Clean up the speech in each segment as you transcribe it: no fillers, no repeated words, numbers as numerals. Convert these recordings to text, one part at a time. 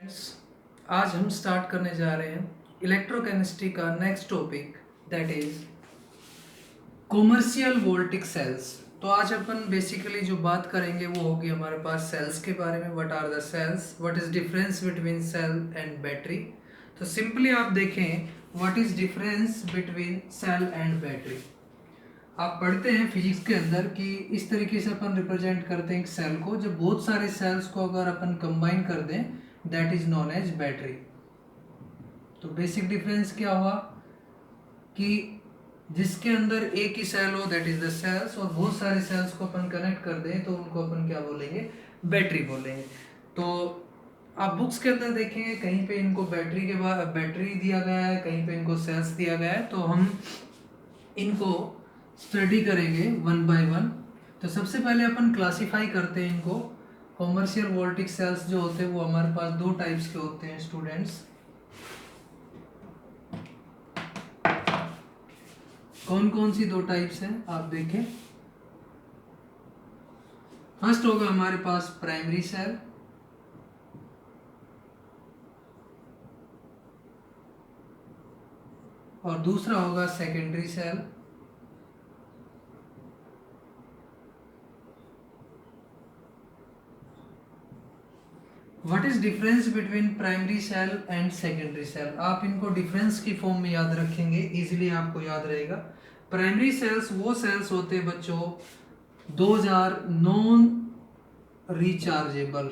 आज हम स्टार्ट करने जा रहे हैं इलेक्ट्रोकेमिस्ट्री का next topic that is commercial voltaic cells. तो आज अपन बेसिकली जो बात करेंगे वो होगी हमारे पास सेल्स के बारे में। What are the cells, what is difference between cell and battery. तो सिंपली आप देखें what is difference between cell and battery. आप पढ़ते हैं फिजिक्स के अंदर कि इस तरीके से अपन रिप्रेजेंट करते हैं एक सेल को, जब बहुत सारे सेल्स को अगर अपन कंबाइन कर दें that is known as battery. तो बेसिक डिफरेंस क्या हुआ कि जिसके अंदर एक ही सेल हो दैट इज द सेल्स, और बहुत सारे सेल्स को अपन कनेक्ट कर दें तो उनको अपन क्या बोलेंगे, बैटरी बोलेंगे। तो आप बुक्स के अंदर देखेंगे कहीं पे इनको बैटरी के बाद बैटरी दिया गया है, कहीं पे इनको सेल्स दिया गया है। तो हम इनको स्टडी करेंगे वन बाय वन। तो सबसे पहले अपन क्लासिफाई करते हैं इनको। कॉमर्शियल वोल्टिक सेल्स जो होते हैं वो हमारे पास दो टाइप्स के होते हैं स्टूडेंट्स। कौन कौन सी दो टाइप्स हैं आप देखें। फर्स्ट होगा हमारे पास प्राइमरी सेल, और दूसरा होगा secondary cell. What is difference between primary cell and secondary cell. आप इनको डिफरेंस की फॉर्म में याद रखेंगे, इजीली आपको याद रहेगा। प्राइमरी सेल्स वो सेल्स होते हैं बच्चों 2000 नॉन रिचार्जेबल,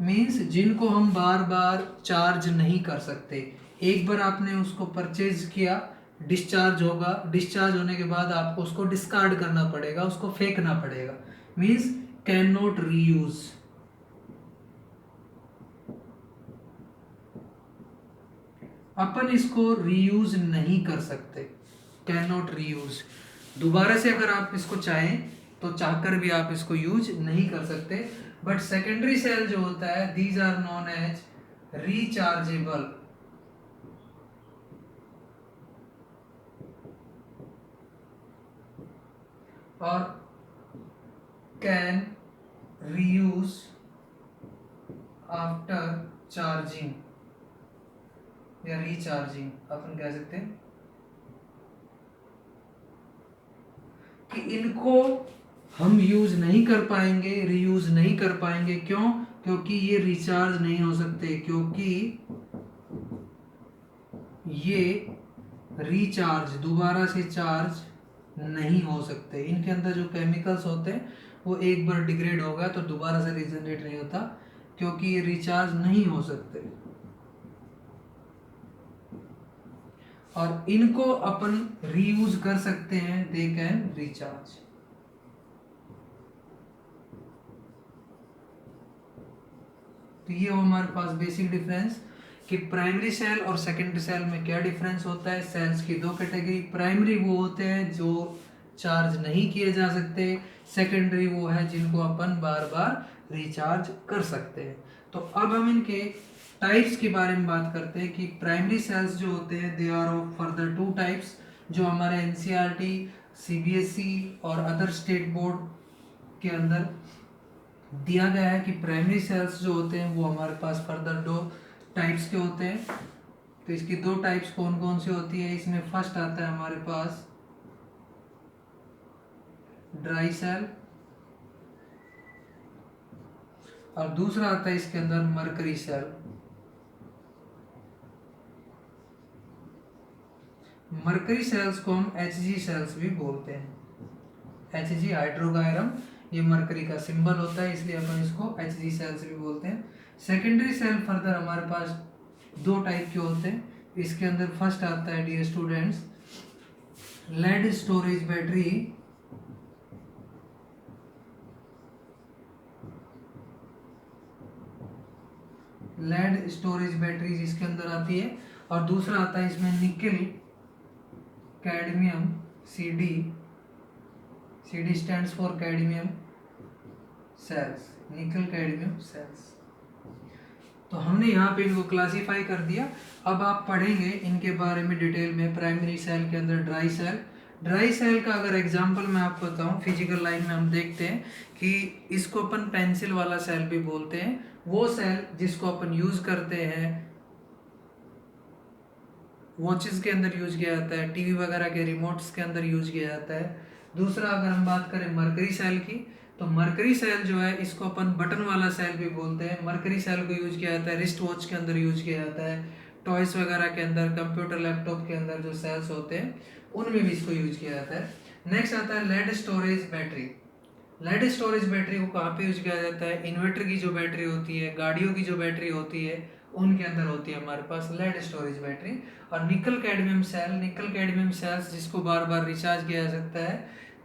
मीन्स जिनको हम बार बार चार्ज नहीं कर सकते। एक बार आपने उसको परचेज किया, डिस्चार्ज होगा, डिस्चार्ज होने के बाद आपको उसको डिस्कार्ड करना पड़ेगा, उसको फेंकना पड़ेगा, मीन्स कैन नॉट रीयूज। अपन इसको रीयूज नहीं कर सकते, कैन नॉट रीयूज। दोबारा से अगर आप इसको चाहें तो चाहकर भी आप इसको यूज नहीं कर सकते। बट सेकेंडरी सेल जो होता है these are known as rechargeable, और कैन रीयूज आफ्टर चार्जिंग या रिचार्जिंग। अपन कह सकते हैं कि इनको हम यूज नहीं कर पाएंगे, रीयूज नहीं कर पाएंगे। क्यों? क्योंकि ये रिचार्ज नहीं हो सकते, क्योंकि ये रिचार्ज दोबारा से चार्ज नहीं हो सकते। इनके अंदर जो केमिकल्स होते हैं वो एक बार डिग्रेड हो गया तो दोबारा से रिजनरेट नहीं होता, क्योंकि ये रिचार्ज नहीं हो सकते। और इनको अपन रीयूज कर सकते हैं, दे कैन रिचार्ज। तो ये हो हमारे पास बेसिक डिफरेंस कि प्राइमरी सेल और सेकेंडरी सेल में क्या डिफरेंस होता है। सेल्स की दो कैटेगरी, प्राइमरी वो होते हैं जो चार्ज नहीं किए जा सकते, सेकेंडरी वो है जिनको अपन बार बार रिचार्ज कर सकते हैं। तो अब हम इनके टाइप्स के बारे में बात करते हैं कि प्राइमरी सेल्स जो होते हैं they are of further two types, जो हमारे एनसीईआरटी, सीबीएसई और अदर स्टेट बोर्ड के अंदर दिया गया है कि प्राइमरी सेल्स जो होते हैं वो हमारे पास फर्दर दो टाइप्स के होते हैं। तो इसकी दो टाइप्स कौन कौन सी होती है, इसमें फर्स्ट आता है हमारे पास ड्राई सेल, और दूसरा आता है इसके अंदर मरकरी सेल। मरकरी सेल्स को हम Hg सेल्स भी बोलते हैं। Hg हाइड्रोगायरम ये मरकरी का सिंबल होता है, इसलिए अपन इसको Hg सेल्स भी बोलते हैं। सेकेंडरी सेल फर्दर हमारे पास दो टाइप के होते हैं। इसके अंदर फर्स्ट आता है dear students lead storage battery, lead storage battery जिसके अंदर आती है, और दूसरा आता है इसमें nickel cadmium Cd, Cd stands for cadmium cells, nickel cadmium cells. तो हमने यहाँ पे इनको क्लासिफाई कर दिया। अब आप पढ़ेंगे इनके बारे में डिटेल में। प्राइमरी सेल के अंदर ड्राई सेल, ड्राई सेल का अगर एग्जांपल मैं आपको बताऊं, फिजिकल लाइफ में हम देखते हैं कि इसको अपन पेंसिल वाला सेल भी बोलते हैं। वो सेल जिसको अपन यूज करते हैं, वॉचेस के अंदर यूज किया जाता है, टीवी वगैरह के रिमोट्स के अंदर यूज किया जाता है। दूसरा अगर हम बात करें मरकरी सेल की, तो मरकरी सेल जो है इसको अपन बटन वाला सेल भी बोलते हैं। मरकरी सेल को यूज किया जाता है रिस्ट वॉच के अंदर यूज किया जाता है, टॉयस वगैरह के अंदर, कंप्यूटर लैपटॉप के अंदर जो सेल्स होते हैं उनमें भी इसको यूज किया जाता है। नेक्स्ट आता है lead storage battery. Lead storage battery को कहाँ पे यूज किया जाता है? इन्वर्टर की जो बैटरी होती है, गाड़ियों की जो बैटरी होती है, उनके अंदर होती है हमारे पास लेड स्टोरेज बैटरी। और nickel cadmium cell, nickel cadmium cells जिसको बार बार रिचार्ज किया जा सकता है।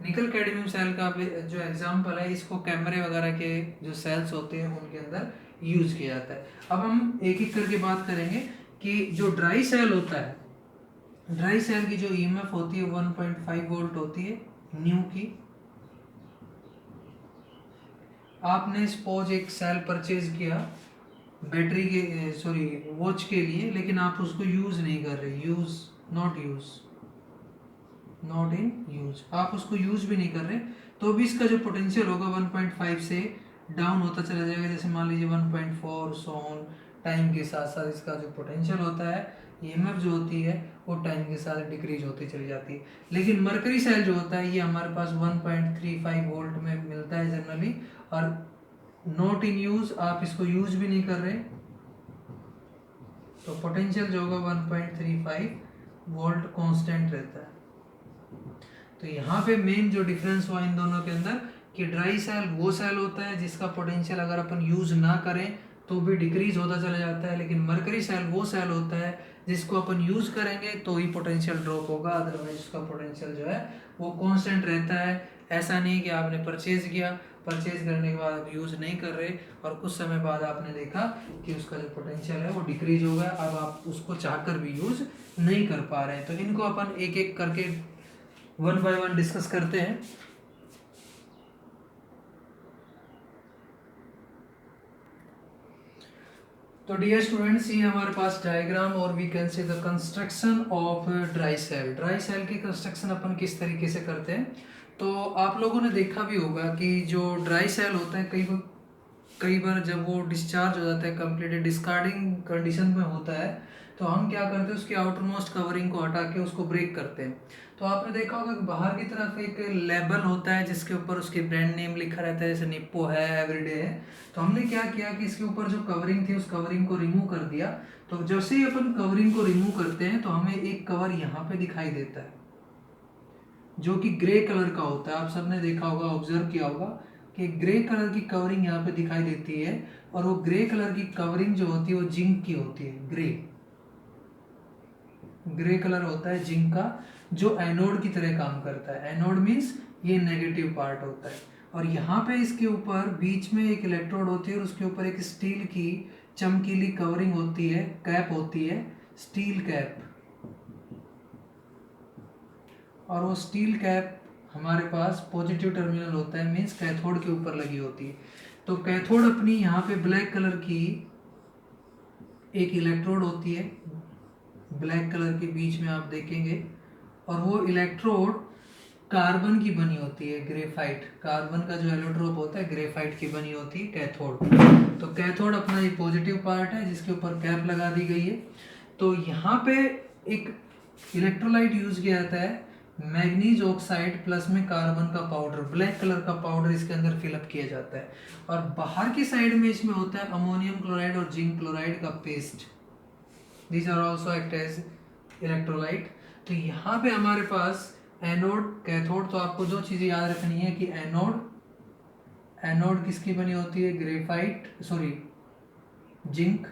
निकल कैडमियम सेल का जो एग्जांपल है, इसको कैमरे वगैरह के जो सेल्स होते हैं उनके अंदर यूज किया जाता है। अब हम एक एक करके बात करेंगे कि जो ड्राई सेल होता है, ड्राई सेल की जो ईएमएफ होती है 1.5 वोल्ट होती है न्यू की। आपने सपोज एक सेल परचेज किया बैटरी के सॉरी वॉच के लिए, लेकिन आप उसको यूज नहीं कर रहे, यूज नॉट इन यूज, आप उसको यूज भी नहीं कर रहे, तो भी इसका जो पोटेंशियल होगा 1.5 से डाउन होता चला जाएगा। जैसे मान लीजिए 1.4 सोन, टाइम के साथ साथ इसका जो पोटेंशियल होता है, ईएमएफ जो होती है, वो टाइम के साथ डिक्रीज होती चली जाती है। लेकिन मरकरी सेल जो होता है ये हमारे पास 1.35 वोल्ट में मिलता है जनरली, और नॉट इन यूज, आप इसको यूज भी नहीं कर रहे, तो पोटेंशियल जो होगा 1.35 वोल्ट कांस्टेंट रहता है। तो यहाँ पे मेन जो डिफरेंस हुआ इन दोनों के अंदर कि ड्राई सेल वो सेल होता है जिसका पोटेंशियल अगर अपन यूज ना करें तो भी डिक्रीज होता चला जाता है, लेकिन मरकरी सेल वो सेल होता है जिसको अपन यूज करेंगे तो ही पोटेंशियल ड्रॉप होगा, अदरवाइज उसका पोटेंशियल जो है वो कांस्टेंट रहता है। ऐसा नहीं कि आपने परचेज किया, परचेज करने के बाद आप यूज नहीं कर रहे और कुछ समय बाद आपने देखा कि उसका जो पोटेंशियल है वो डिक्रीज हो गया, अब आप उसको चाहकर भी यूज नहीं कर पा रहे हैं। तो इनको अपन एक एक करके वन बाय वन डिस्कस करते हैं। तो डियर स्टूडेंट्स, ये हमारे पास डायग्राम और we can say the construction of dry cell. Dry cell की कंस्ट्रक्शन अपन किस तरीके से करते हैं, तो आप लोगों ने देखा भी होगा कि जो ड्राई सेल होता है कई बार जब वो डिस्चार्ज हो जाता है, कंप्लीट डिस्कार्डिंग कंडीशन में होता है, तो हम क्या करते हैं उसकी आउटर मोस्ट कवरिंग को हटा के उसको ब्रेक करते हैं। तो आपने देखा होगा कि बाहर की तरफ एक लेबल होता है जिसके ऊपर उसकी ब्रांड नेम लिखा रहता है, जैसे निप्पो है, एवरीडे है। तो हमने क्या किया कि इसके ऊपर जो कवरिंग थी उस कवरिंग को रिमूव कर दिया। तो जैसे ही अपन कवरिंग को रिमूव करते हैं तो हमें एक कवर यहाँ पे दिखाई देता है जो कि ग्रे कलर का होता है। आप सबने देखा होगा, ऑब्जर्व किया होगा कि ग्रे कलर की कवरिंग यहाँ पे दिखाई देती है, और वो ग्रे कलर की कवरिंग जो होती है वो जिंक की होती है। ग्रे कलर होता है जिंक का, जो एनोड की तरह काम करता है। एनोड मीन्स ये नेगेटिव पार्ट होता है, और यहाँ पे इसके ऊपर बीच में एक इलेक्ट्रोड होती है और उसके ऊपर एक स्टील की चमकीली कवरिंग होती है, कैप होती है, स्टील कैप। और वो स्टील कैप हमारे पास पॉजिटिव टर्मिनल होता है, मीन्स कैथोड के ऊपर लगी होती है। तो कैथोड अपनी यहाँ पे ब्लैक कलर की एक इलेक्ट्रोड होती है, ब्लैक कलर के बीच में आप देखेंगे, और वो इलेक्ट्रोड कार्बन की बनी होती है, ग्रेफाइट। कार्बन का जो एलोट्रोप होता है ग्रेफाइट की बनी होती है कैथोड। तो कैथोड अपना ये पॉजिटिव पार्ट है जिसके ऊपर कैप लगा दी गई है। तो यहाँ पे एक इलेक्ट्रोलाइट यूज किया जाता है, मैग्नीज ऑक्साइड प्लस में कार्बन का पाउडर, ब्लैक कलर का पाउडर इसके अंदर फिलअप किया जाता है, और बाहर की साइड में इसमें होता है अमोनियम क्लोराइड और जिंक क्लोराइड का paste. These are also act as electrolyte। तो यहाँ पे हमारे पास एनोड, कैथोड, तो आपको दो चीज़ें याद रखनी है कि एनोड किसकी बनी होती है, ग्रेफाइट सॉरी जिंक।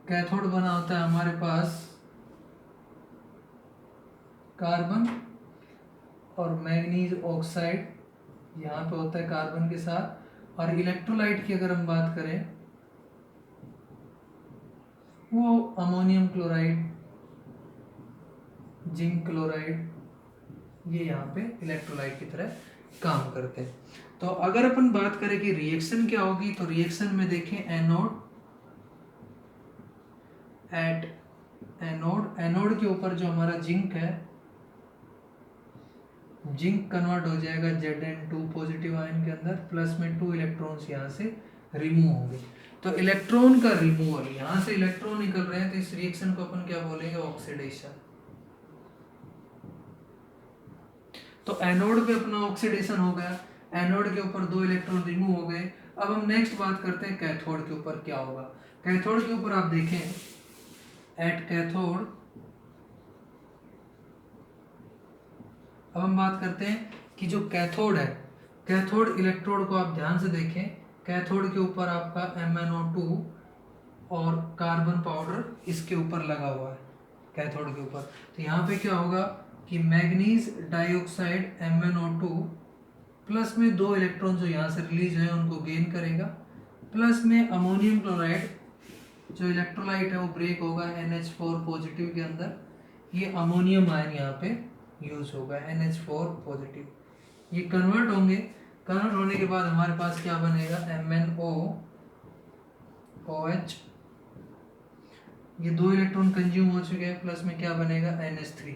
कैथोड बना होता है हमारे पास कार्बन और मैग्नीज ऑक्साइड, यहाँ पे होता है कार्बन के साथ। और इलेक्ट्रोलाइट की अगर हम बात करें वो अमोनियम क्लोराइड, जिंक क्लोराइड, ये यहाँ पे इलेक्ट्रोलाइट की तरह काम करते हैं। तो अगर अपन बात करें कि रिएक्शन क्या होगी, तो रिएक्शन में देखें एनोड एट एनोड, एनोड के ऊपर जो हमारा जिंक है, जिंक कन्वर्ट हो जाएगा Zn2 पॉजिटिव आयन के अंदर, प्लस में 2 इलेक्ट्रॉन्स यहाँ से रिमूव होंगे। तो इलेक्ट्रॉन का रिमूवल, यहाँ से इलेक्ट्रॉन निकल रहे हैं तो इस रिएक्शन को अपन क्या बोलेंगे, ऑक्सीडेशन। तो एनोड पे अपना ऑक्सीडेशन हो गया, एनोड के ऊपर 2 इलेक्ट्रॉन रिमूव हो गए। अब हम नेक्स्ट बात करते हैं कैथोड के ऊपर क्या होगा। कैथोड के ऊपर आप देखें, एट कैथोड, अब हम बात करते हैं कि जो कैथोड है, कैथोड इलेक्ट्रोड को आप ध्यान से देखें, कैथोड के ऊपर आपका MnO2 और कार्बन पाउडर इसके ऊपर लगा हुआ है कैथोड के ऊपर। तो यहाँ पे क्या होगा कि मैग्नीज डाइऑक्साइड MnO2 प्लस में 2 इलेक्ट्रॉन जो यहाँ से रिलीज हुए उनको गेन करेगा, प्लस में अमोनियम क्लोराइड जो इलेक्ट्रोलाइट है वो ब्रेक होगा NH4 पॉजिटिव के अंदर, ये अमोनियम आयन यहाँ पे यूज होगा NH4 पॉजिटिव, ये कन्वर्ट होंगे। कन्वर्ट होने के बाद हमारे पास क्या बनेगा, MnOOH, ये 2 इलेक्ट्रॉन कंज्यूम हो चुके हैं, प्लस में क्या बनेगा NH3।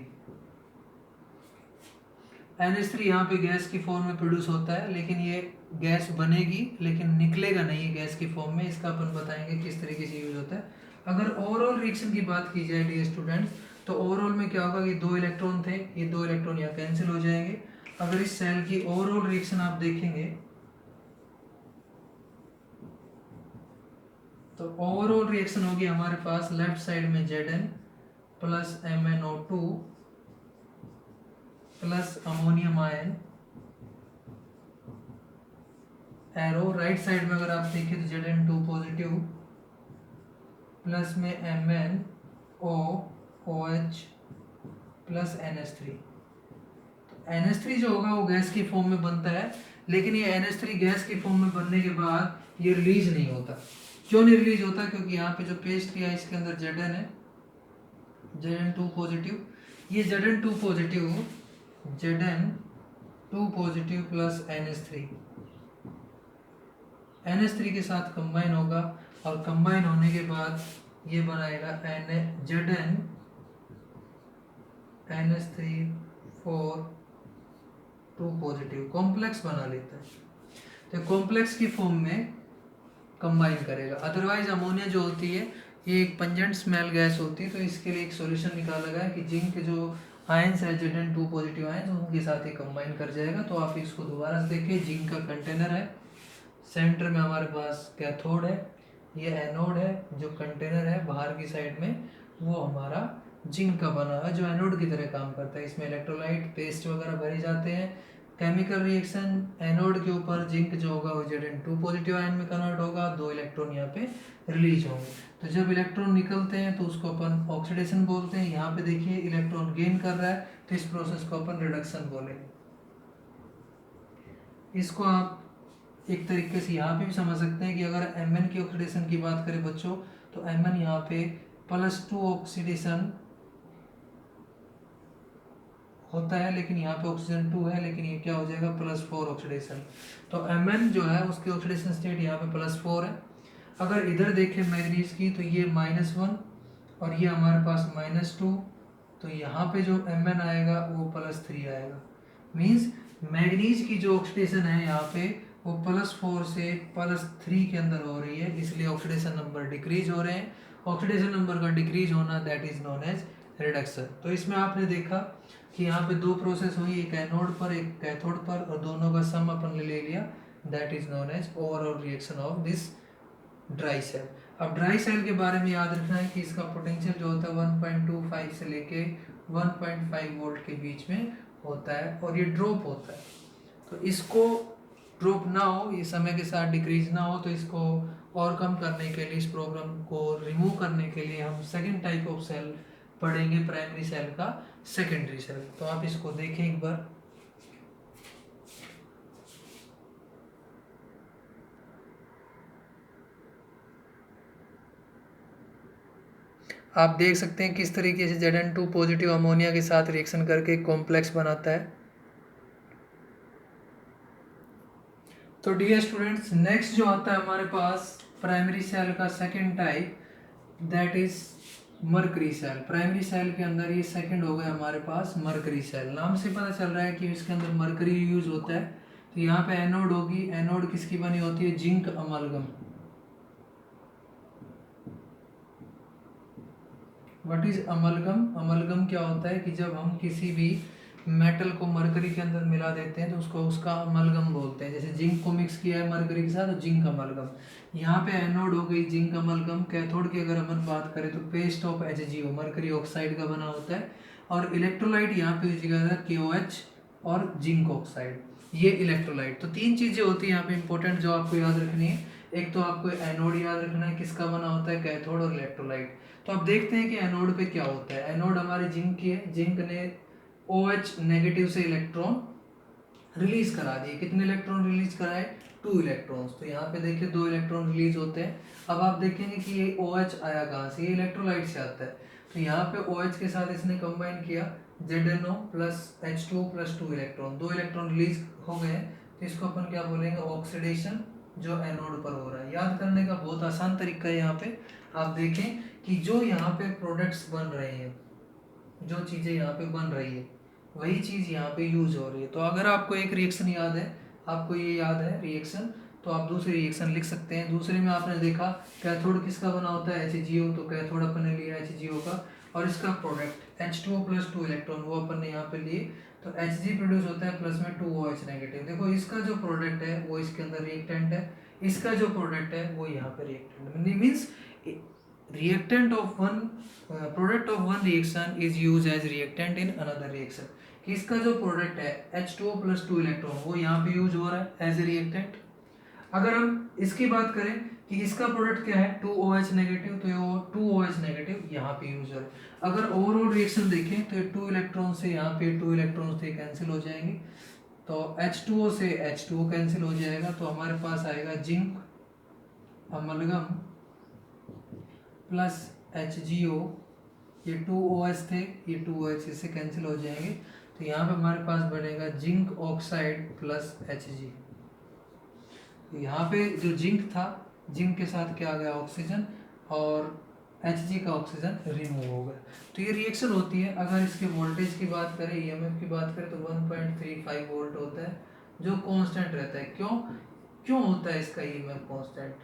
NH3 यहाँ पे गैस की फॉर्म में प्रोड्यूस होता है, लेकिन ये गैस बनेगी लेकिन निकलेगा नहीं है गैस की फॉर्म में। इसका अपन बताएंगे किस तरीके से यूज होता है। अगर ओवरऑल रिएक्शन की बात की जाए डियर स्टूडेंट्स, तो ओवरऑल में क्या होगा कि 2 इलेक्ट्रॉन थे, ये 2 इलेक्ट्रॉन यहाँ कैंसिल हो जाएंगे। अगर इस सेल की ओवरऑल रिएक्शन आप देखेंगे तो ओवरऑल रिएक्शन होगी हमारे पास लेफ्ट साइड में Zn plus MnO2 plus ammonium ion, arrow right side में अगर आप देखें तो Zn2 पॉजिटिव प्लस में MnOOH प्लस NH3। तो NH3 जो होगा वो गैस की फॉर्म में बनता है, लेकिन ये NH3 गैस की फॉर्म में बनने के बाद ये रिलीज नहीं होता। क्यों नहीं रिलीज होता, क्योंकि यहाँ पे जो पेस्ट किया है इसके अंदर Zn है, Zn2 पॉजिटिव, ये Zn2 पॉजिटिव प्लस NH3 के साथ कंबाइन होगा, और कंबाइन होने के बाद ये बनाएगा Zn NH3 2 पॉजिटिव, कॉम्प्लेक्स बना लेता है। तो कॉम्प्लेक्स की फॉर्म में कंबाइन करेगा। अदरवाइज अमोनिया जो होती है ये एक पंजेंट स्मेल गैस होती है, तो इसके लिए एक सॉल्यूशन निकाला गया कि जिंक जो आयंस है Zn2 पॉजिटिव आयंस उनके साथ ही कंबाइन कर जाएगा। तो आप इसको दोबारा से देखिए, जिंक का कंटेनर है, सेंटर में हमारे पास कैथोड है, ये एनोड है, जो कंटेनर है बाहर की साइड में वो हमारा जिंक का बना हुआ जो एनोड की तरह काम करता है। इसमें इलेक्ट्रोलाइट पेस्ट वगैरह भरे जाते हैं। केमिकल रिएक्शन, एनोड के ऊपर जिंक जो होगा वो Zn2 पॉजिटिव आयन में कन्वर्ट होगा, 2 इलेक्ट्रॉन यहाँ पे रिलीज होंगे। तो जब इलेक्ट्रॉन निकलते हैं तो उसको अपन ऑक्सीडेशन बोलते हैं। यहाँ पे देखिए इलेक्ट्रॉन गेन कर रहा है, तो इस प्रोसेस को अपन रिडक्शन बोलेंगे। इसको आप एक तरीके से यहाँ पे भी समझ सकते हैं कि अगर Mn की ऑक्सीडेशन की बात करें बच्चों, तो Mn यहाँ पे +2 ऑक्सीडेशन होता है, लेकिन यहाँ पे ऑक्सीजन 2 है, लेकिन ये क्या हो जाएगा +4 ऑक्सीडेशन। तो Mn जो है उसकी ऑक्सीडेशन स्टेट यहाँ पे +4 है। अगर इधर देखें मैग्नीज की, तो ये -1 और ये हमारे पास -2, तो यहाँ पे जो Mn आएगा वो +3 आएगा। मीन्स मैग्नीज की जो ऑक्सीडेशन है यहाँ पे वो +4 से +3 के अंदर हो रही है, इसलिए ऑक्सीडेशन नंबर डिक्रीज हो रहे हैं। ऑक्सीडेशन नंबर का डिक्रीज होना that is known as reduction. तो इसमें आपने देखा कि यहाँ पे 2 प्रोसेस हुई, एक एनोड पर एक कैथोड पर, और दोनों का सम अपन ने ले लिया, that is known as overall reaction of this dry cell. अब ड्राई सेल के बारे में याद रखना है कि इसका पोटेंशियल जो होता है 1.25 से लेके 1.5 वोल्ट के बीच में होता है, और ये ड्रॉप होता है। तो इसको ड्रॉप ना हो, ये समय के साथ डिक्रीज ना हो, तो इसको ओवरकम करने के लिए, इस प्रॉब्लम को रिमूव करने के लिए हम सेकेंड टाइप ऑफ सेल पढ़ेंगे, प्राइमरी सेल का सेकेंडरी सेल। तो आप इसको देखें एक बार। आप देख सकते हैं किस तरीके से Zn2 पॉजिटिव अमोनिया के साथ रिएक्शन करके कॉम्प्लेक्स बनाता है। तो डियर स्टूडेंट्स, नेक्स्ट जो आता है हमारे पास प्राइमरी सेल का second type, that is mercury cell, primary cell के अंदर ये सेकंड हो गया हमारे पास मरकरी सेल। नाम से पता चल रहा है कि इसके अंदर मरकरी यूज होता है। तो यहाँ पे एनोड होगी, एनोड किसकी बनी होती है, zinc amalgam. What is amalgam? Amalgam क्या होता है कि जब हम किसी भी मेटल को मरकरी के अंदर मिला देते हैं तो उसको उसका अमलगम बोलते हैं। जैसे जिंक को मिक्स किया है मरकरी के साथ तो जिंक अमलगम। यहाँ पे एनोड हो गई जिंक अमलगम। कैथोड की अगर अपन बात करें तो paste of HgO, mercury oxide का बना होता है। और इलेक्ट्रोलाइट यहाँ पे यूज किया जाता है KOH और जिंक ऑक्साइड, ये इलेक्ट्रोलाइट। तो तीन चीजें होती है यहाँ पे इंपॉर्टेंट जो आपको याद रखनी है। एक तो आपको एनोड याद रखना है, किसका बना होता है, कैथोड और इलेक्ट्रोलाइट। तो अब देखते हैं कि एनोड पे क्या होता है। एनोड हमारे जिंक की है, जिंक ने OH नेगेटिव से इलेक्ट्रॉन रिलीज करा दिए। कितने इलेक्ट्रॉन रिलीज कराए, 2 इलेक्ट्रॉन्स। तो यहाँ पे देखिए 2 इलेक्ट्रॉन रिलीज होते हैं। अब आप देखेंगे कि ये OH आया कहाँ से, ये इलेक्ट्रोलाइट से आता है। तो यहाँ पे OH के साथ इसने कंबाइन किया, ZnO plus H2O plus 2 electron, 2 electron release हो गए। तो इसको अपन क्या बोलेंगे, ऑक्सीडेशन, जो एनोड पर हो रहा है। याद करने का बहुत आसान तरीका है। यहाँ पे आप देखें कि जो यहाँ पे प्रोडक्ट्स बन रहे हैं, जो चीज़ें यहाँ पे बन रही है वही चीज़ यहाँ पे यूज हो रही है। तो अगर आपको एक रिएक्शन याद है, आपको ये याद है रिएक्शन, तो आप दूसरी रिएक्शन लिख सकते हैं। दूसरे में आपने देखा कैथोड किसका बना होता है, HgO। तो कैथोड अपन ने लिया HgO का, और इसका प्रोडक्ट H2O प्लस 2 इलेक्ट्रॉन वो अपन ने यहाँ पे लिए। तो Hg प्रोड्यूस होता है प्लस में 2OH नेगेटिव। देखो इसका जो प्रोडक्ट है वो इसके अंदर रिएक्टेंट है, इसका जो प्रोडक्ट है वो यहाँ पे reactant means reactant of one product of one reaction is used as reactant in another reaction। कि इसका जो प्रोडक्ट है H2O प्लस 2 इलेक्ट्रॉन वो यहाँ पे यूज हो रहा है एज ए रिएक्टेंट। अगर हम इसकी बात करें कि इसका प्रोडक्ट क्या है 2OH नेगेटिव, तो ये 2OH नेगेटिव यहाँ पे यूज हो रहा है। अगर ओवरऑल रिएक्शन देखें तो ये 2 इलेक्ट्रॉन से यहाँ पे 2 इलेक्ट्रॉन से कैंसिल हो जाएंगे, तो H2O से H2O कैंसिल हो जाएगा। तो हमारे पास आएगा जिंक अमलगम प्लस HgO, ये 2OH थे, ये 2OH इससे कैंसिल हो जाएंगे। तो यहाँ पे हमारे पास बनेगा जिंक ऑक्साइड प्लस Hg। यहाँ पे जो जिंक था, जिंक के साथ क्या आ गया, ऑक्सीजन, और Hg का ऑक्सीजन रिमूव हो गया। तो ये रिएक्शन होती है। अगर इसके वोल्टेज की बात करें, EMF की बात करें, तो 1.35 वोल्ट होता है जो कांस्टेंट रहता है। क्यों होता है इसका EMF कांस्टेंट,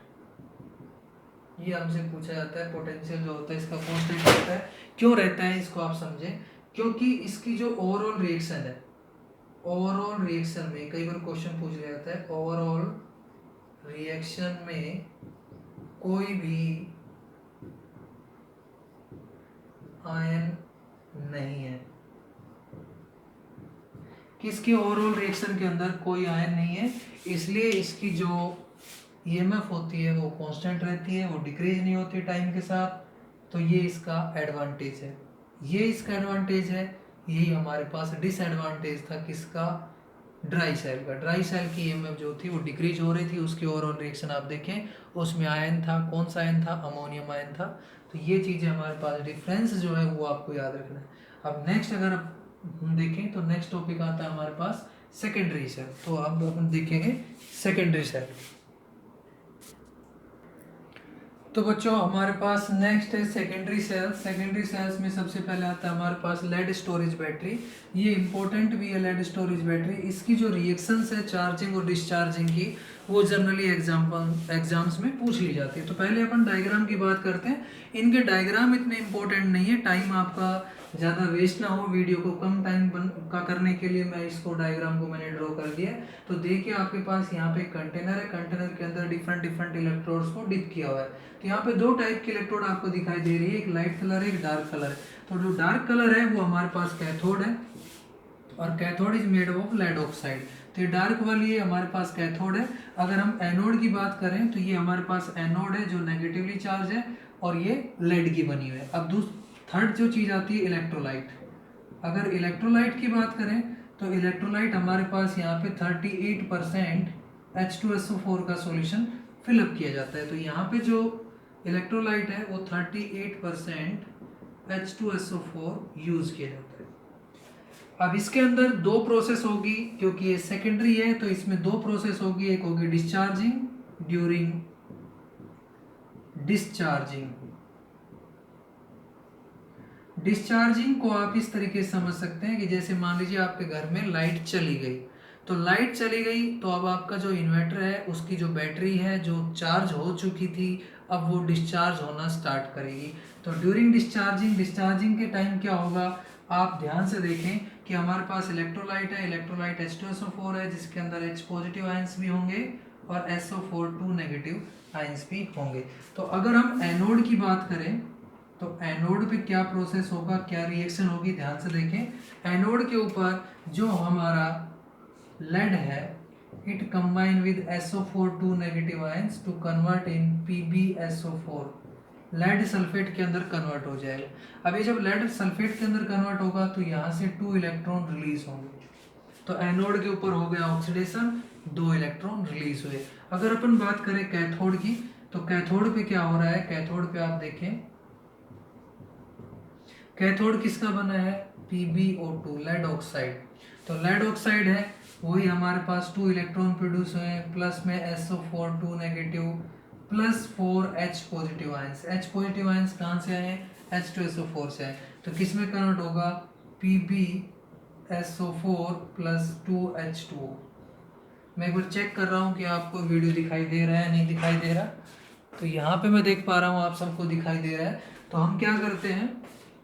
ये हमसे पूछा जाता है। पोटेंशियल जो होता है इसका कांस्टेंट रहता है, क्यों रहता है इसको आप समझें। क्योंकि इसकी जो ओवरऑल रिएक्शन है, ओवरऑल रिएक्शन में कई बार क्वेश्चन पूछ लिया जाता है, ओवरऑल रिएक्शन में कोई भी आयन नहीं है, किसकी ओवरऑल रिएक्शन के अंदर कोई आयन नहीं है, इसलिए इसकी जो EMF होती है वो कांस्टेंट रहती है, वो डिक्रीज नहीं होती टाइम के साथ। तो ये इसका एडवांटेज है, ये इसका एडवांटेज है। यही हमारे पास डिसएडवांटेज था किसका, ड्राई सेल का। ड्राई सेल की EMF जो थी वो डिक्रीज हो रही थी। उसकी ओवरऑल रिएक्शन आप देखें, उसमें आयन था, कौन सा आयन था, अमोनियम आयन था। तो ये चीज़ें हमारे पास डिफरेंस जो है वो आपको याद रखना है। अब नेक्स्ट अगर हम देखें तो नेक्स्ट टॉपिक आता है हमारे पास सेकेंडरी सेल। तो अब हम देखेंगे सेकेंडरी सेल। तो बच्चों हमारे पास नेक्स्ट है सेकेंडरी सेल। सेकेंडरी सेल्स में सबसे पहले आता है हमारे पास लेड स्टोरेज बैटरी। ये इंपॉर्टेंट भी है लेड स्टोरेज बैटरी। इसकी जो रिएक्शंस है चार्जिंग और डिस्चार्जिंग की, वो जनरली एग्जाम्स में पूछ ली जाती है। तो पहले अपन डायग्राम की बात करते हैं। इनके डायग्राम इतने इंपॉर्टेंट नहीं है, टाइम आपका ज़्यादा वेस्ट ना हो, वीडियो को कम टाइम का करने के लिए मैं इसको डायग्राम को मैंने ड्रॉ कर दिया। तो देखिए आपके पास यहाँ पे कंटेनर है, कंटेनर के अंदर डिफरेंट इलेक्ट्रोड्स को डिप किया हुआ है। तो यहाँ पे 2 टाइप की इलेक्ट्रोड आपको दिखाई दे रही है, एक लाइट कलर है, एक डार्क कलर है। तो जो डार्क कलर है वो हमारे पास कैथोड है, और cathode is made of lead oxide. तो ये डार्क वाली है हमारे पास कैथोड है। अगर हम एनोड की बात करें तो ये हमारे पास एनोड है जो नेगेटिवली चार्ज है, और ये लेड की बनी हुई है। अब थर्ड जो चीज़ आती है इलेक्ट्रोलाइट। अगर इलेक्ट्रोलाइट की बात करें तो इलेक्ट्रोलाइट हमारे पास यहाँ पे 38% H2SO4 का सॉल्यूशन फिलअप किया जाता है। तो यहाँ पे जो इलेक्ट्रोलाइट है वो 38% H2SO4 यूज किया जाता है। अब इसके अंदर 2 प्रोसेस होगी, क्योंकि ये सेकेंडरी है तो इसमें 2 प्रोसेस होगी। एक होगी डिस्चार्जिंग, ड्यूरिंग डिस्चार्जिंग डिस्चार्जिंग को आप इस तरीके से समझ सकते हैं कि जैसे मान लीजिए आपके घर में लाइट चली गई, तो लाइट चली गई तो अब आपका जो इन्वर्टर है उसकी जो बैटरी है जो चार्ज हो चुकी थी, अब वो डिस्चार्ज होना स्टार्ट करेगी। तो ड्यूरिंग डिस्चार्जिंग के टाइम क्या होगा, आप ध्यान से देखें कि हमारे पास इलेक्ट्रोलाइट है, इलेक्ट्रोलाइट H2SO4 है जिसके अंदर H पॉजिटिव आयंस भी होंगे और SO4 2 नेगेटिव आयंस भी होंगे। तो अगर हम एनोड की बात करें तो एनोड पे क्या प्रोसेस होगा, क्या रिएक्शन होगी, ध्यान से देखें। एनोड के ऊपर जो हमारा लेड है, it combine with SO4 2 negative ions to convert in PbSO4, lead sulphate के अंदर कन्वर्ट हो जाएगा। अब ये जब लेड सल्फेट के अंदर कन्वर्ट होगा तो यहाँ से 2 इलेक्ट्रॉन रिलीज होंगे, तो एनोड के ऊपर हो गया ऑक्सीडेशन, 2 इलेक्ट्रॉन रिलीज हुए। अगर अपन बात करें कैथोड की, तो कैथोड पे क्या हो रहा है, कैथोड पे आप देखें, कैथोड किसका बना है, PbO2 लेड ऑक्साइड। तो लेड ऑक्साइड है, वही हमारे पास 2 इलेक्ट्रॉन प्रोड्यूस हुए हैं, प्लस में SO4 2 negative plus 4 H positive ions. H positive ions कहाँ से आए, H2SO4 से आए, तो किस में कन्वर्ट होगा, PbSO4 प्लस 2H2O। मैं एक बार चेक कर रहा हूँ कि आपको वीडियो दिखाई दे रहा है नहीं दिखाई दे रहा। तो यहाँ पे मैं देख पा रहा हूँ आप सबको दिखाई दे रहा है। तो हम क्या करते हैं,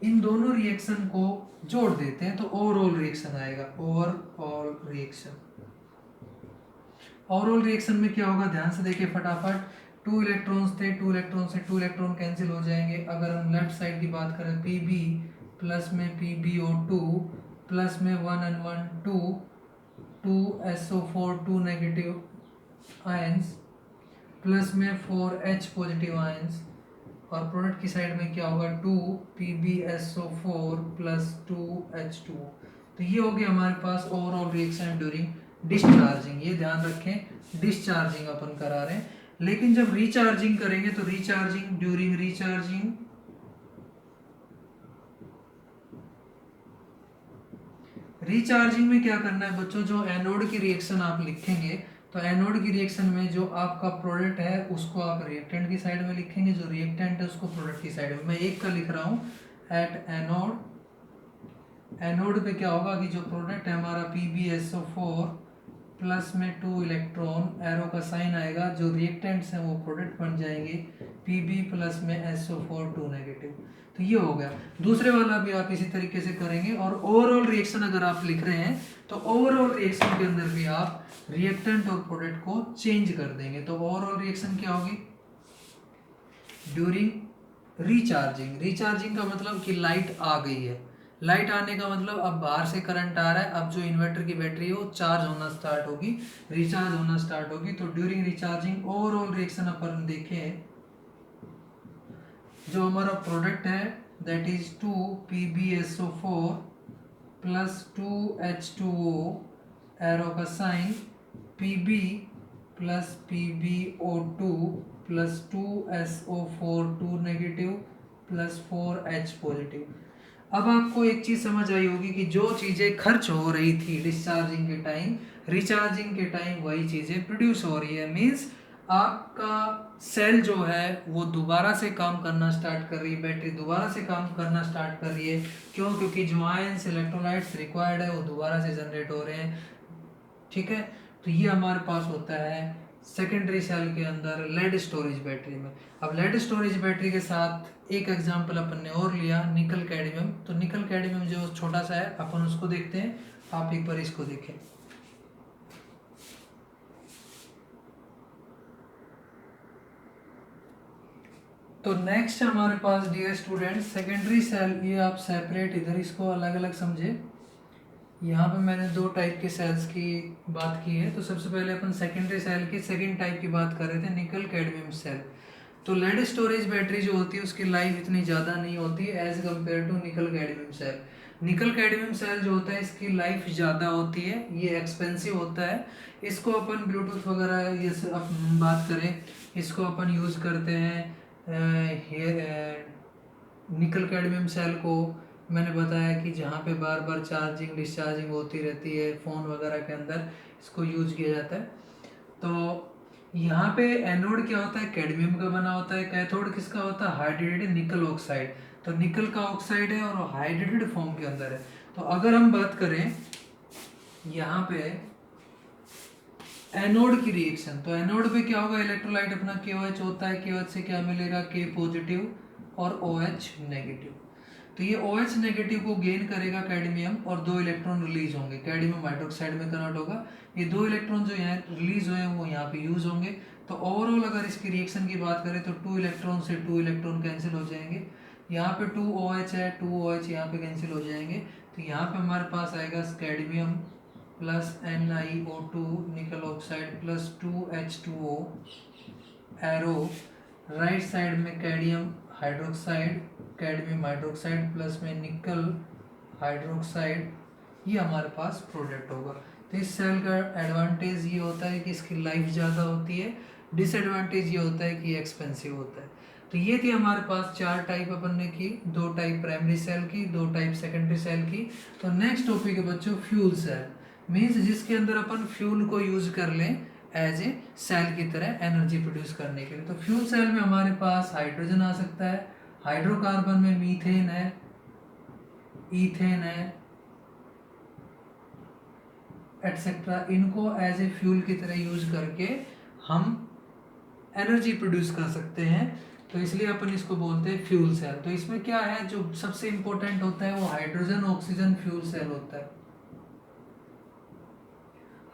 इन दोनों रिएक्शन को जोड़ देते हैं तो ओवरऑल रिएक्शन आएगा। ओवरऑल रिएक्शन में क्या होगा, ध्यान से देखिए फटाफट। 2 इलेक्ट्रॉन्स थे, 2 इलेक्ट्रॉन से 2 इलेक्ट्रॉन कैंसिल हो जाएंगे। अगर हम लेफ्ट साइड की बात करें, Pb प्लस में PbO2 प्लस में 1 and 1 2 SO4 2 negative ions plus में 4H पॉजिटिव आयंस, और प्रोडक्ट की साइड में क्या होगा, 2 PbSO4 प्लस 2H2। तो ये हो गया हमारे पास ओवरऑल रिएक्शन ड्यूरिंग डिस्चार्जिंग। ये ध्यान रखें, डिस्चार्जिंग अपन करा रहे हैं, लेकिन जब रिचार्जिंग करेंगे तो ड्यूरिंग रिचार्जिंग में क्या करना है बच्चों, जो एनोड की रिएक्शन आप लिखेंगे तो एनोड की रिएक्शन में जो आपका प्रोडक्ट है उसको आप रिएक्टेंट की साइड में लिखेंगे, जो रिएक्टेंट है उसको प्रोडक्ट की साइड में। मैं एक का लिख रहा हूँ, एट एनोड पे क्या होगा कि जो प्रोडक्ट है हमारा PbSO4 प्लस में 2 इलेक्ट्रॉन, एरो का साइन आएगा, जो रिएक्टेंट्स हैं वो प्रोडक्ट बन जाएंगे Pb प्लस में SO4 2 नेगेटिव। तो ये हो गया। दूसरे वाला भी आप इसी तरीके से करेंगे। और ओवरऑल रिएक्शन अगर आप लिख रहे हैं तो ओवरऑल रिएक्शन के अंदर भी आप रिएक्टेंट और प्रोडक्ट को चेंज कर देंगे। तो ओवरऑल रिएक्शन क्या होगी, ड्यूरिंग रिचार्जिंग का मतलब कि लाइट आ गई है, लाइट आने का मतलब अब बाहर से करंट आ रहा है, अब जो इन्वर्टर की बैटरी है वो चार्ज होना स्टार्ट होगी, रिचार्ज होना स्टार्ट होगी। तो ड्यूरिंग रिचार्जिंग ओवरऑल रिएक्शन अपन देखें, जो हमारा प्रोडक्ट है that is 2 PbSO4 plus 2H2O, arrow का sign, Pb plus PbO2 plus 2SO4 2 negative plus 4H positive. अब आपको एक चीज़ समझ आई होगी कि जो चीज़ें खर्च हो रही थी डिस्चार्जिंग के टाइम, रिचार्जिंग के टाइम वही चीज़ें प्रोड्यूस हो रही है। मीन्स आपका सेल जो है वो दोबारा से काम करना स्टार्ट कर रही है, बैटरी दोबारा से काम करना स्टार्ट कर रही है। क्यों, क्योंकि जो आयंस इलेक्ट्रोलाइट्स रिक्वायर्ड है वो दोबारा से जनरेट हो रहे हैं। ठीक है, तो ये हमारे पास होता है सेकेंडरी सेल के अंदर लेड स्टोरेज बैटरी में। अब लेड स्टोरेज बैटरी के साथ एक एग्जांपल अपन ने और लिया, निकल कैडमियम। तो निकल कैडमियम जो छोटा सा है अपन उसको देखते हैं, आप एक बार इसको देखें। तो नेक्स्ट हमारे पास डियर स्टूडेंट सेकेंडरी सेल, ये आप सेपरेट इधर इसको अलग अलग समझे। यहाँ पे मैंने 2 टाइप के सेल्स की बात की है। तो सबसे पहले अपन सेकेंडरी सेल की सेकेंड टाइप की बात कर रहे थे, निकल कैडमियम सेल। तो लेड स्टोरेज बैटरी जो होती है उसकी लाइफ इतनी ज़्यादा नहीं होती as compare to nickel cadmium cell. Nickel cadmium cell जो होता है इसकी लाइफ ज़्यादा होती है, ये एक्सपेंसिव होता है। इसको अपन ब्लूटूथ वगैरह ये अपन बात करें, इसको अपन यूज़ करते हैं निकल कैडमियम सेल को मैंने बताया कि जहाँ पे बार बार चार्जिंग डिस्चार्जिंग होती रहती है फ़ोन वगैरह के अंदर इसको यूज किया जाता है। तो यहाँ पे एनोड क्या होता है, कैडमियम का बना होता है। कैथोड किसका होता है, हाइड्रेटेड निकल ऑक्साइड। तो निकल का ऑक्साइड है और हाइड्रेटेड फॉर्म के अंदर है। तो अगर हम बात करें यहाँ पे एनोड की रिएक्शन, तो एनोड पे क्या होगा, इलेक्ट्रोलाइट अपना KOH होता है, KOH से क्या मिलेगा, K पॉजिटिव और OH नेगेटिव। तो ये OH नेगेटिव को गेन करेगा कैडमियम और 2 इलेक्ट्रॉन रिलीज होंगे, कैडमियम हाइड्रोक्साइड में कन्वर्ट होगा। ये 2 इलेक्ट्रॉन जो यहाँ रिलीज हुए हैं वो यहाँ पे यूज होंगे। तो ओवरऑल अगर इसकी रिएक्शन की बात करें तो 2 इलेक्ट्रॉन से 2 इलेक्ट्रॉन कैंसिल हो जाएंगे। यहाँ पे 2 OH है, 2 OH यहाँ पे कैंसिल हो जाएंगे। तो यहाँ पे हमारे पास आएगा cadmium plus NiO2 nickel oxide plus 2H2O arrow, right side में cadmium hydroxide, cadmium hydroxide plus में निकल हाइड्रोक्साइड, ये हमारे पास प्रोडक्ट होगा। तो इस सेल का एडवांटेज ये होता है कि इसकी लाइफ ज़्यादा होती है, डिसएडवांटेज ये होता है कि एक्सपेंसिव होता है। तो ये थी हमारे पास 4 टाइप अपन ने की, 2 टाइप प्राइमरी सेल की, 2 टाइप सेकेंडरी सेल की। तो नेक्स्ट टॉपिक है बच्चों फ्यूल सेल, मीन्स जिसके अंदर अपन फ्यूल को यूज कर लें एज ए सेल की तरह एनर्जी प्रोड्यूस करने के लिए। तो फ्यूल सेल में हमारे पास हाइड्रोजन आ सकता है, हाइड्रोकार्बन में मीथेन है, ईथेन है, एटसेट्रा। इनको एज ए फ्यूल की तरह यूज करके हम एनर्जी प्रोड्यूस कर सकते हैं, तो इसलिए अपन इसको बोलते हैं फ्यूल सेल। तो इसमें क्या है, जो सबसे इंपॉर्टेंट होता है वो हाइड्रोजन ऑक्सीजन फ्यूल सेल होता है।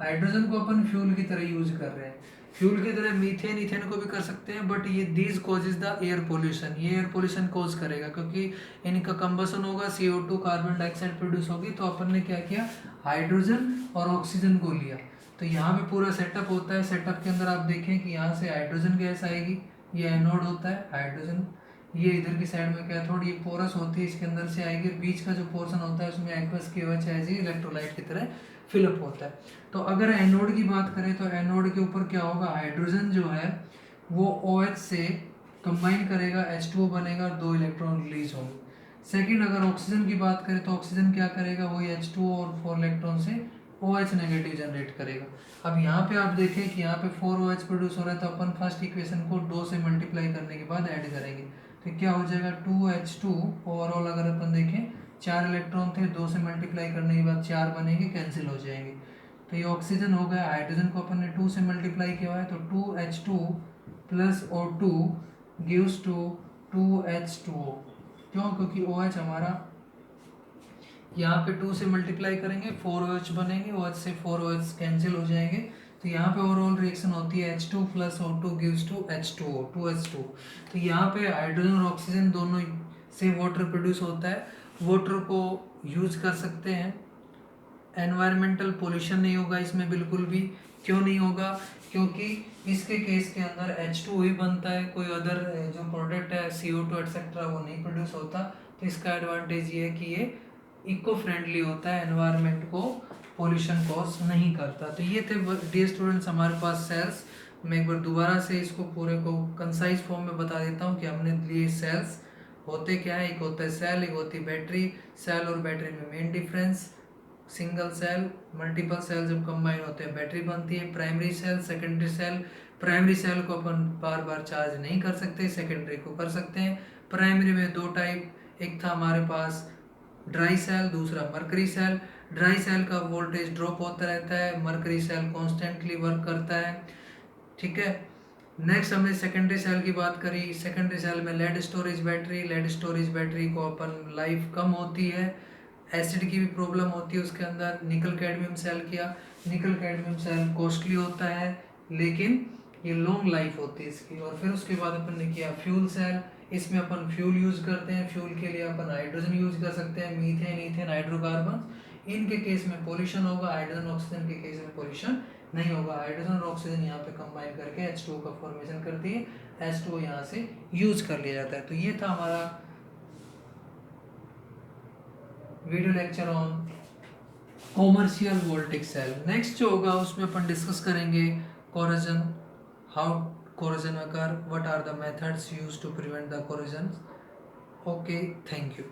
हाइड्रोजन को अपन फ्यूल की तरह यूज कर रहे हैं, फ्यूल की तरह मीथेन ईथेन को भी कर सकते हैं, बट ये these causes the air pollution, ये एयर पोल्यूशन कॉज करेगा क्योंकि इनका कंबसन होगा, CO2 कार्बन डाइऑक्साइड प्रोड्यूस होगी। तो अपन ने क्या किया, हाइड्रोजन और ऑक्सीजन को लिया। तो यहाँ पे पूरा सेटअप होता है, सेटअप के अंदर आप देखें कि यहाँ से हाइड्रोजन गैस आएगी, ये एनोड होता है हाइड्रोजन, ये इधर की साइड में कैथोड, ये पोरस होती है, इसके अंदर से आएगी, बीच का जो पोर्शन होता है उसमें एक्वस KOH एज इलेक्ट्रोलाइट की तरह फिलअप होता है। तो अगर एनोड की बात करें तो एनोड के ऊपर क्या होगा, हाइड्रोजन जो है वो OH से कंबाइन करेगा, H2O बनेगा और 2 इलेक्ट्रॉन रिलीज होंगे। सेकंड, अगर ऑक्सीजन की बात करें तो ऑक्सीजन क्या करेगा, वही H2O और 4 इलेक्ट्रॉन से OH नेगेटिव जनरेट करेगा। अब यहाँ पे आप देखें कि यहाँ पे 4 OH प्रोड्यूस हो रहा है, तो अपन फर्स्ट इक्वेशन को 2 से मल्टीप्लाई करने के बाद ऐड करेंगे, तो क्या हो जाएगा 2H2। ओवरऑल अगर अपन देखें 4 इलेक्ट्रॉन थे, 2 से मल्टीप्लाई करने के बाद 4 बनेंगे, कैंसिल हो जाएंगे। तो ये ऑक्सीजन हो गया, हाइड्रोजन को अपन ने 2 से मल्टीप्लाई किया है, तो 2H2 plus O2 gives to 2H2O। क्यों, क्योंकि OH हमारा यहाँ पे 2 से मल्टीप्लाई करेंगे 4 OH बनेंगे, OH से 4 OH कैंसिल हो जाएंगे। तो यहाँ पे ओवरऑल रिएक्शन होती है H2 plus O2 gives to H2O 2H2। तो यहाँ पे हाइड्रोजन और ऑक्सीजन दोनों से वाटर प्रोड्यूस होता है, वाटर को यूज कर सकते हैं, एनवायरमेंटल पोल्यूशन नहीं होगा इसमें बिल्कुल भी। क्यों नहीं होगा, क्योंकि इसके केस के अंदर H2 ही बनता है, कोई अदर जो प्रोडक्ट है CO2 एटसेट्रा वो नहीं प्रोड्यूस होता। तो इसका एडवांटेज ये है कि ये इको फ्रेंडली होता है, एनवायरनमेंट को पोल्यूशन कॉज नहीं करता। तो ये थे डियर स्टूडेंट्स हमारे पास सेल्स। मैं एक बार दोबारा से इसको पूरे को कंसाइज फॉर्म में बता देता हूँ कि हमने लिए सेल्स होते क्या है, एक होता है सेल, एक होती है बैटरी। सेल और बैटरी में main difference, single cell multiple cell जब कंबाइन होते हैं बैटरी बनती है। Primary cell, secondary cell, primary cell को अपन बार बार चार्ज नहीं कर सकते, सेकेंडरी को कर सकते हैं। प्राइमरी में 2 टाइप, एक था हमारे पास ड्राई सेल, दूसरा मरकरी सेल। ड्राई सेल का वोल्टेज ड्रॉप होता रहता है, मरकरी सेल कॉन्स्टेंटली वर्क करता है, ठीक है। नेक्स्ट हमने सेकेंडरी सेल की बात करी। सेकेंडरी सेल में lead storage battery, lead storage battery को अपन लाइफ कम होती है, एसिड की भी प्रॉब्लम होती है उसके अंदर। निकल कैडमियम सेल किया, निकल कैडमियम सेल कॉस्टली होता है लेकिन ये लॉन्ग लाइफ होती है इसकी। और फिर उसके बाद अपन ने किया फ्यूल सेल, इसमें अपन फ्यूल यूज करते हैं, फ्यूल के लिए अपन हाइड्रोजन यूज कर सकते हैं, मीथेन ईथेन हाइड्रोकार्बन। इनके केस में पोल्यूशन होगा, हाइड्रोजन ऑक्सीजन के केस में पोल्यूशन नहीं होगा। हाइड्रोजन और ऑक्सीजन यहाँ पे कंबाइन करके H2O का फॉर्मेशन करती है, H2O यहाँ से यूज कर लिया जाता है। तो ये था हमारा video lecture on commercial voltaic cell. Next जो होगा उसमें अपन डिस्कस करेंगे corrosion, how corrosion occur, what are the methods used to prevent the corrosion. Okay, thank you.